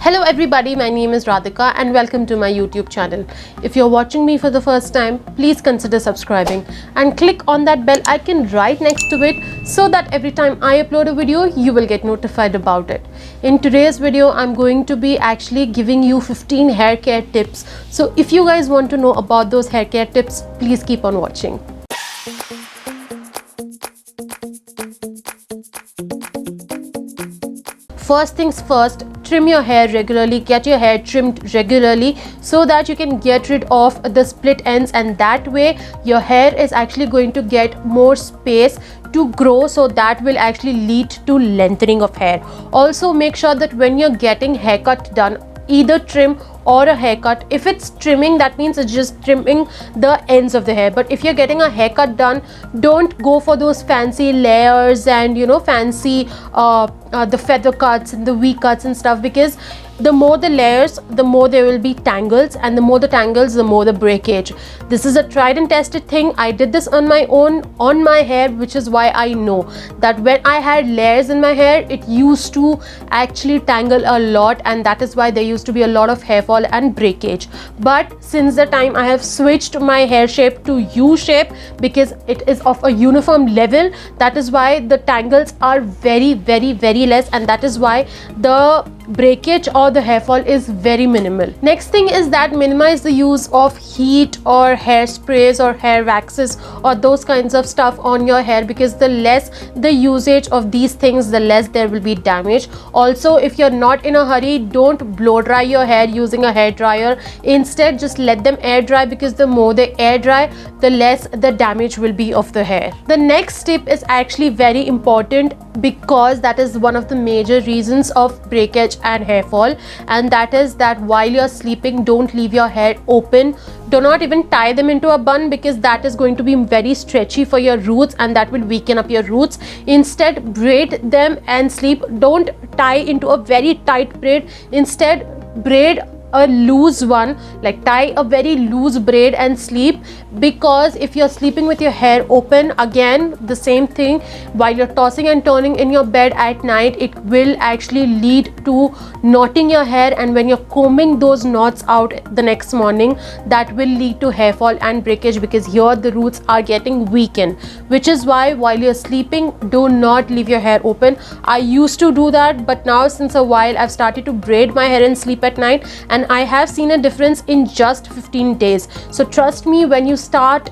Hello everybody, my name is Radhika and welcome to my YouTube channel. If you're watching me for the first time, please consider subscribing and click on that bell icon right next to it so that every time I upload a video, you will get notified about it. In today's video, I'm going to be actually giving you 15 hair care tips. So if you guys want to know about those hair care tips, please keep on watching. First things first, trim your hair regularly, get your hair trimmed regularly so that you can get rid of the split ends, and that way your hair is actually going to get more space to grow, so that will actually lead to lengthening of hair. Also make sure that when you're getting haircut done, either trim or a haircut. If it's trimming, that means it's just trimming the ends of the hair, but if you're getting a haircut done, don't go for those fancy layers and fancy the feather cuts and the V cuts and stuff, because the more the layers, the more there will be tangles, and the more the tangles, the more the breakage. This is a tried and tested thing. I did this on my own on my hair, which is why I know that when I had layers in my hair, it used to actually tangle a lot, and that is why there used to be a lot of hair fall and breakage. But since the time I have switched my hair shape to U shape, because it is of a uniform level, that is why the tangles are very less, and that is why the breakage or the hair fall is very minimal. Next thing is that minimize the use of heat or hairsprays or hair waxes or those kinds of stuff on your hair, because the less the usage of these things, the less there will be damage. Also, if you're not in a hurry, don't blow dry your hair using a hair dryer. Instead, just let them air dry, because the more they air dry, the less the damage will be of the hair. The next tip is actually very important, because that is one of the major reasons of breakage and hair fall, and that is that while you're sleeping, don't leave your hair open. Do not even tie them into a bun, because that is going to be very stretchy for your roots and that will weaken up your roots. Instead, braid them and sleep. Don't tie into a very tight braid. Instead, braid a loose one, like tie a very loose braid and sleep, because if you're sleeping with your hair open, again the same thing, while you're tossing and turning in your bed at night, it will actually lead to knotting your hair, and when you're combing those knots out the next morning, that will lead to hair fall and breakage, because here the roots are getting weakened. Which is why while you're sleeping, do not leave your hair open. I used to do that, but now since a while I've started to braid my hair and sleep at night, and I have seen a difference in just 15 days. So trust me, when you start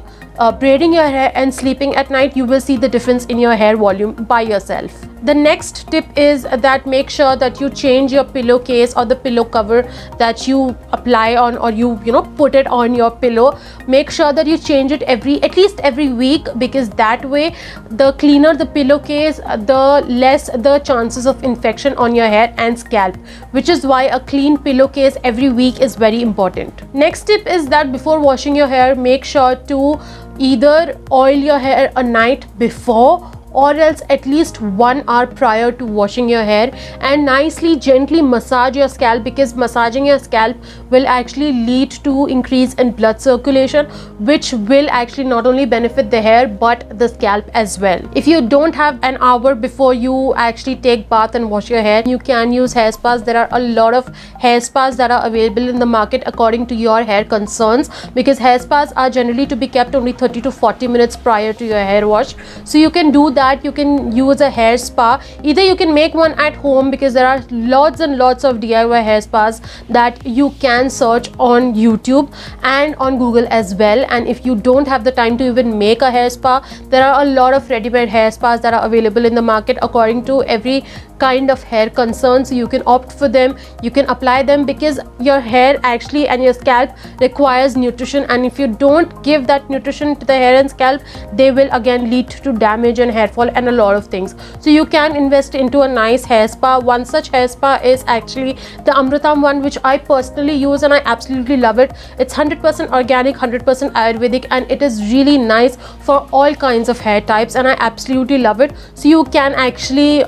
braiding your hair and sleeping at night, you will see the difference in your hair volume by yourself. The next tip is that make sure that you change your pillowcase or the pillow cover that you apply on, or you put it on your pillow. Make sure that you change it at least every week, because that way the cleaner the pillowcase, the less the chances of infection on your hair and scalp, which is why a clean pillowcase every week is very important. Next tip is that before washing your hair, make sure to either oil your hair a night before, or else at least 1 hour prior to washing your hair, and nicely gently massage your scalp, because massaging your scalp will actually lead to increase in blood circulation, which will actually not only benefit the hair but the scalp as well. If you don't have an hour before you actually take bath and wash your hair, you can use hair spas. There are a lot of hair spas that are available in the market according to your hair concerns, because hair spas are generally to be kept only 30 to 40 minutes prior to your hair wash. So you can do that. You can use a hair spa. Either you can make one at home, because there are lots and lots of DIY hair spas that you can search on YouTube and on Google as well. And if you don't have the time to even make a hair spa, there are a lot of ready-made hair spas that are available in the market according to every kind of hair concern. So you can opt for them, you can apply them, because your hair actually and your scalp requires nutrition, and if you don't give that nutrition to the hair and scalp, they will again lead to damage and hair fall and a lot of things. So you can invest into a nice hair spa. One such hair spa is actually the Amrutam one, which I personally use and I absolutely love it. It's 100% organic, 100% Ayurvedic, and it is really nice for all kinds of hair types, and I absolutely love it. So you can actually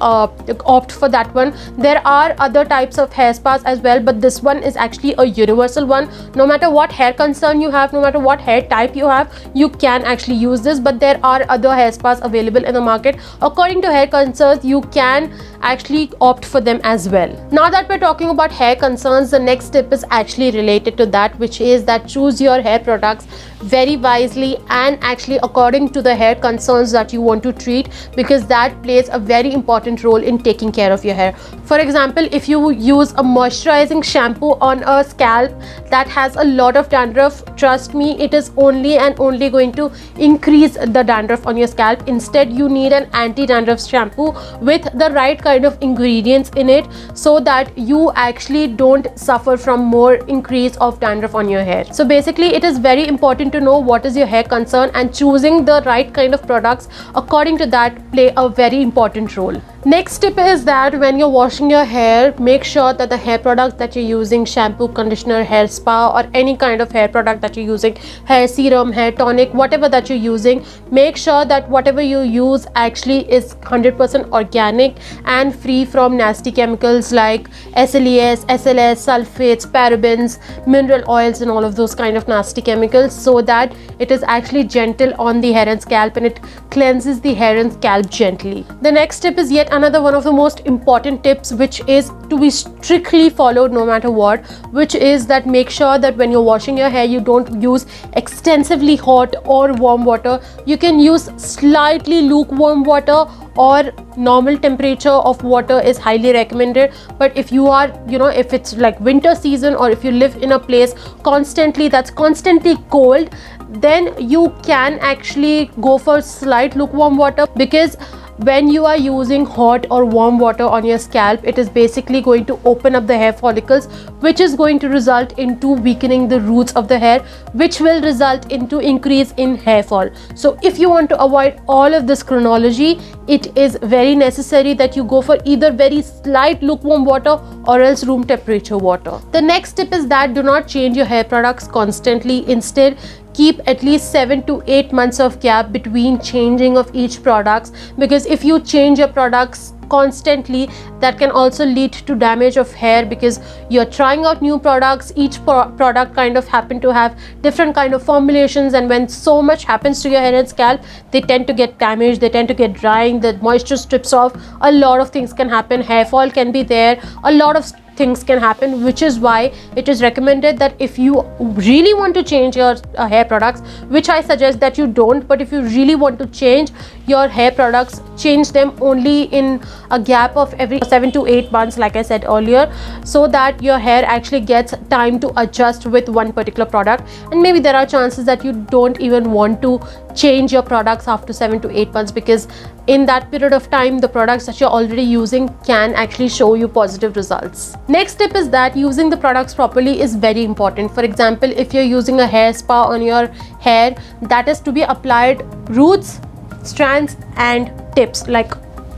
opt for that one. There are other types of hair spas as well, but this one is actually a universal one. No matter what hair concern you have, no matter what hair type you have, you can actually use this. But there are other hair spas available in the market. According to hair concerns, you can actually opt for them as well. Now that we're talking about hair concerns, the next tip is actually related to that, which is that choose your hair products very wisely and actually according to the hair concerns that you want to treat, because that plays a very important role in taking care of your hair. For example, if you use a moisturizing shampoo on a scalp that has a lot of dandruff, trust me, it is only and only going to increase the dandruff on your scalp. Instead, you need an anti-dandruff shampoo with the right kind of ingredients in it, so that you actually don't suffer from more increase of dandruff on your hair. So basically, it is very important to know what is your hair concern, and choosing the right kind of products according to that play a very important role. Next tip is that when you're washing your hair, make sure that the hair products that you're using, shampoo, conditioner, hair spa, or any kind of hair product that you're using, hair serum, hair tonic, whatever that you're using, make sure that whatever you use actually is 100% organic and free from nasty chemicals like SLES, SLS, sulfates, parabens, mineral oils, and all of those kind of nasty chemicals, so that it is actually gentle on the hair and scalp and it cleanses the hair and scalp gently. The next tip is yet another one of the most important tips, which is to be strictly followed no matter what, which is that make sure that when you're washing your hair, you don't use extensively hot or warm water. You can use slightly lukewarm water, or normal temperature of water is highly recommended. But if you are, if it's like winter season, or if you live in a place that's constantly cold, then you can actually go for slight lukewarm water, because when you are using hot or warm water on your scalp, it is basically going to open up the hair follicles, which is going to result into weakening the roots of the hair, which will result into increase in hair fall. So if you want to avoid all of this chronology, it is very necessary that you go for either very slight lukewarm water or else room temperature water. The next tip is that do not change your hair products constantly. Instead, keep at least 7 to 8 months of gap between changing of each products, because if you change your products constantly, that can also lead to damage of hair, because you're trying out new products. Each product kind of happen to have different kind of formulations, and when so much happens to your hair and scalp, they tend to get damaged, they tend to get drying, the moisture strips off, a lot of things can happen, hair fall can be there, a lot of things can happen, which is why it is recommended that if you really want to change your hair products, which I suggest that you don't, but if you really want to change your hair products, change them only in a gap of every 7 to 8 months, like I said earlier, so that your hair actually gets time to adjust with one particular product. And maybe there are chances that you don't even want to change your products after 7 to 8 months, because in that period of time, the products that you're already using can actually show you positive results. Next tip is that using the products properly is very important. For example, if you're using a hair spa on your hair, that is to be applied roots, strands and tips, like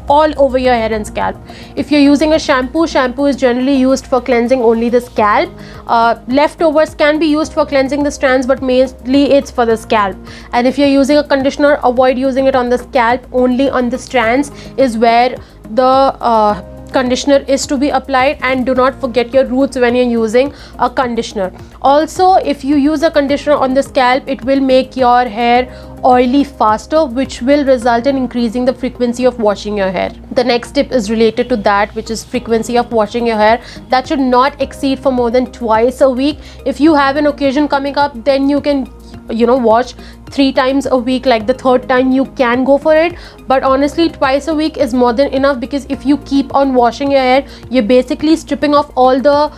all over your hair and scalp. If you're using a shampoo is generally used for cleansing only the scalp. Leftovers can be used for cleansing the strands, but mainly it's for the scalp. And if you're using a conditioner, avoid using it on the scalp, only on the strands is where the conditioner is to be applied, and do not forget your roots when you're using a conditioner. Also, if you use a conditioner on the scalp, it will make your hair oily faster, which will result in increasing the frequency of washing your hair. The next tip is related to that, which is frequency of washing your hair. That should not exceed for more than twice a week. If you have an occasion coming up, then you can wash 3 times a week. Like the third time you can go for it, but honestly twice a week is more than enough, because if you keep on washing your hair, you're basically stripping off all the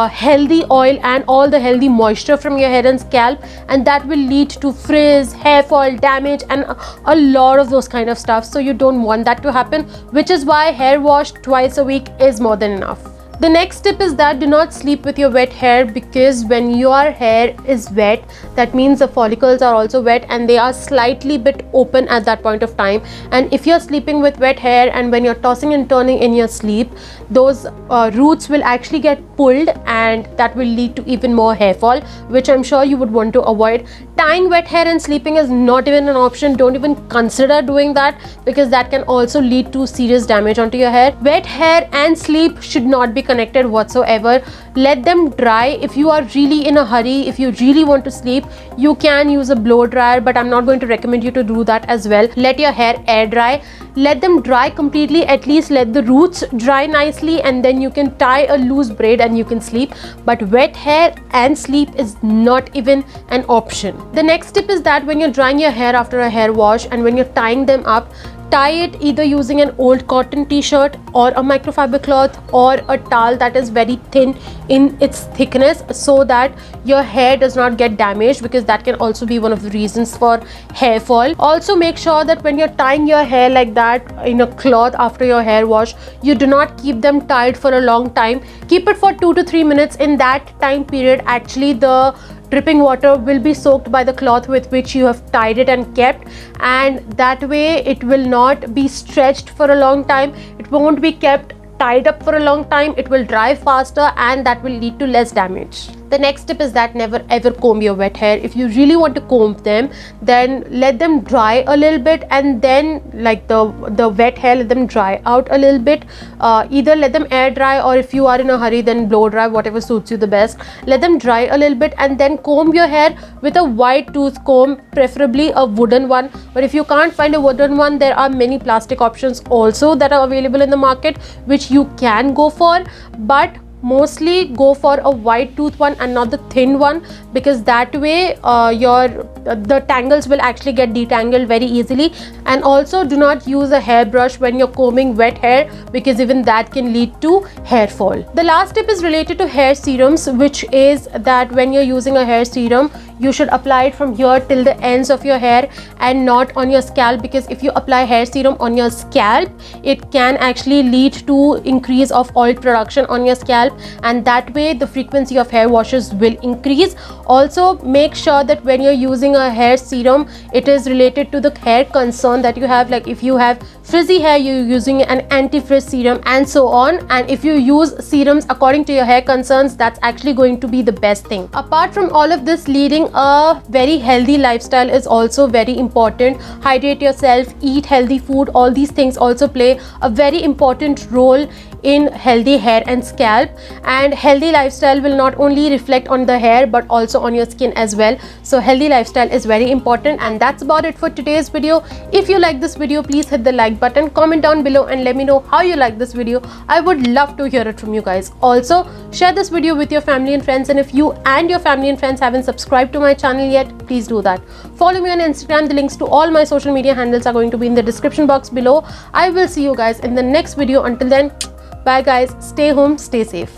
healthy oil and all the healthy moisture from your hair and scalp, and that will lead to frizz, hair fall, damage, and a lot of those kind of stuff. So you don't want that to happen, which is why hair wash twice a week is more than enough. The next tip is that do not sleep with your wet hair, because when your hair is wet, that means the follicles are also wet and they are slightly bit open at that point of time. And if you're sleeping with wet hair and when you're tossing and turning in your sleep, those roots will actually get pulled and that will lead to even more hair fall, which I'm sure you would want to avoid. Tying wet hair and sleeping is not even an option. Don't even consider doing that, because that can also lead to serious damage onto your hair. Wet hair and sleep should not be connected whatsoever. Let them dry. If you are really in a hurry, if you really want to sleep, you can use a blow dryer, but I'm not going to recommend you to do that as well. Let your hair air dry. Let them dry completely, at least let the roots dry nicely, and then you can tie a loose braid and you can sleep. But wet hair and sleep is not even an option. The next tip is that when you're drying your hair after a hair wash and when you're tying them up, tie it either using an old cotton t-shirt or a microfiber cloth or a towel that is very thin in its thickness, so that your hair does not get damaged, because that can also be one of the reasons for hair fall. Also make sure that when you're tying your hair like that in a cloth after your hair wash, you do not keep them tied for a long time. Keep it for 2 to 3 minutes. In that time period, actually the dripping water will be soaked by the cloth with which you have tied it and kept, and that way it will not be stretched for a long time. It won't be kept tied up for a long time. It will dry faster and that will lead to less damage. The next tip is that never ever comb your wet hair. If you really want to comb them, then let them dry a little bit, and then like the wet hair, let them dry out a little bit. Either let them air dry, or if you are in a hurry, then blow dry, whatever suits you the best. Let them dry a little bit and then comb your hair with a wide tooth comb, preferably a wooden one. But if you can't find a wooden one, there are many plastic options also that are available in the market, which you can go for, but mostly go for a wide tooth one and not the thin one, because that way the tangles will actually get detangled very easily. And also do not use a hairbrush when you're combing wet hair, because even that can lead to hair fall. The last tip is related to hair serums, which is that when you're using a hair serum, you should apply it from here till the ends of your hair and not on your scalp, because if you apply hair serum on your scalp, it can actually lead to increase of oil production on your scalp, and that way the frequency of hair washes will increase. Also make sure that when you're using a hair serum, it is related to the hair concern that you have. Like if you have frizzy hair, you're using an anti-frizz serum and so on. And if you use serums according to your hair concerns, that's actually going to be the best thing. Apart from all of this, leading a very healthy lifestyle is also very important. Hydrate yourself, eat healthy food. All these things also play a very important role in healthy hair and scalp. And healthy lifestyle will not only reflect on the hair but also on your skin as well. So healthy lifestyle is very important. And that's about it for today's video. If you like this video, please hit the like button, comment down below and let me know how you like this video. I would love to hear it from you guys. Also share this video with your family and friends, and if you and your family and friends haven't subscribed to my channel yet, please do that. Follow me on Instagram. The links to all my social media handles are going to be in the description box below. I will see you guys in the next video. Until then, bye guys, stay home, stay safe.